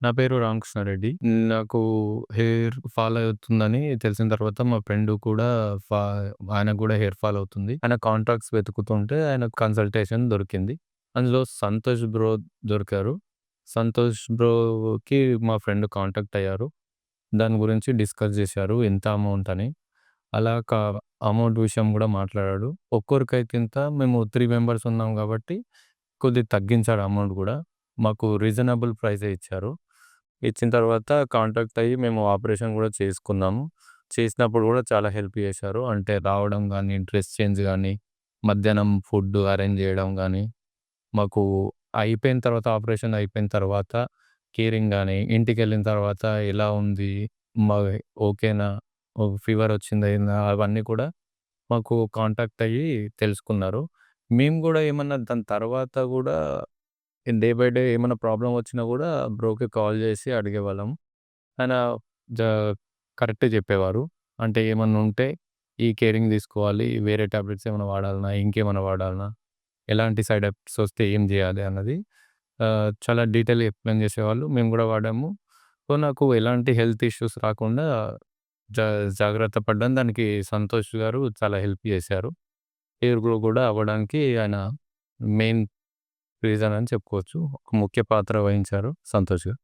నా పేరు రామకృష్ణారెడ్డి. నాకు హెయిర్ ఫాల్ అవుతుందని తెలిసిన తర్వాత మా ఫ్రెండ్ కూడా ఫా ఆయనకు గూడా హెయిర్ ఫాల్ అవుతుంది. ఆయన కాంటాక్ట్స్ వెతుకుతుంటే ఆయనకు కన్సల్టేషన్ దొరికింది. అందులో సంతోష్ బ్రో దొరికారు. సంతోష్ బ్రోకి మా ఫ్రెండ్ కాంటాక్ట్ అయ్యారు. దాని గురించి డిస్కస్ జేశారు. ఎంత అమౌంట్ అని. అలా అమౌంట్ విషయం గూడా మాట్లాడాడు. ఒక్కొక్కరికైతే ఇంత మేము 3 మెంబర్స్ ఉన్నాం గాబట్టి కొద్దిగా తగ్గించాడు అమౌంట్ గూడా. మాకు రీజనబుల్ ప్రైజే ఇచ్చారు. ఇచ్చిన తర్వాత కాంటాక్ట్ అయ్యి మేము ఆపరేషన్ గూడా చేసుకున్నాము. చేసినప్పుడు గూడా చాలా హెల్ప్ చేశారు. అంటే రావడం గానీ, డ్రెస్ చేంజ్ గానీ, మధ్యాహ్నం ఫుడ్ అరేంజ్ జేయడం గానీ, మాకు అయిపోయిన తర్వాత ఆపరేషన్ అయిపోయిన తర్వాత కేరింగ్ గానీ, ఇంటికెళ్ళిన తర్వాత ఎలా ఉంది? మ ఓకేనా? ఫీవర్ వచ్చిందా? అవన్నీ కూడా మాకు కాంటాక్ట్ అయ్యి తెలుసుకున్నారు. మేము గూడా ఏమన్నా దాని తర్వాత గూడా డే బై డే ఏమన్నా ప్రాబ్లమ్ వచ్చినా గూడా బ్రోకి కాల్ జేసి అడిగేవాళ్ళం. ఆయన జ కరెక్టే జెప్పేవారు. అంటే ఏమన్నా ఉంటే ఈ కేరింగ్ తీసుకోవాలి. వేరే టాబ్లెట్స్ ఏమైనా వాడాలనా? ఇంకేమైనా వాడాలనా? ఎలాంటి సైడ్ ఎఫెక్ట్స్ వస్తే ఏం జేయాలి అన్నది చాలా డీటెయిల్‌గా ఎక్స్‌ప్లెయిన్ జేసేవాళ్ళు. మేము గూడా వాడాము. సో, నాకు ఎలాంటి హెల్త్ ఇష్యూస్ రాకుండా జ జాగ్రత్త పడ్డాను. దానికి సంతోష్ గారు చాలా హెల్ప్ జేశారు. హెయిర్ గ్రో గూడా అవ్వడానికి ఆయన మెయిన్ రీజన్ అని చెప్పుకోవచ్చు. ఒక ముఖ్య పాత్ర వహించారు సంతోష్ గారు.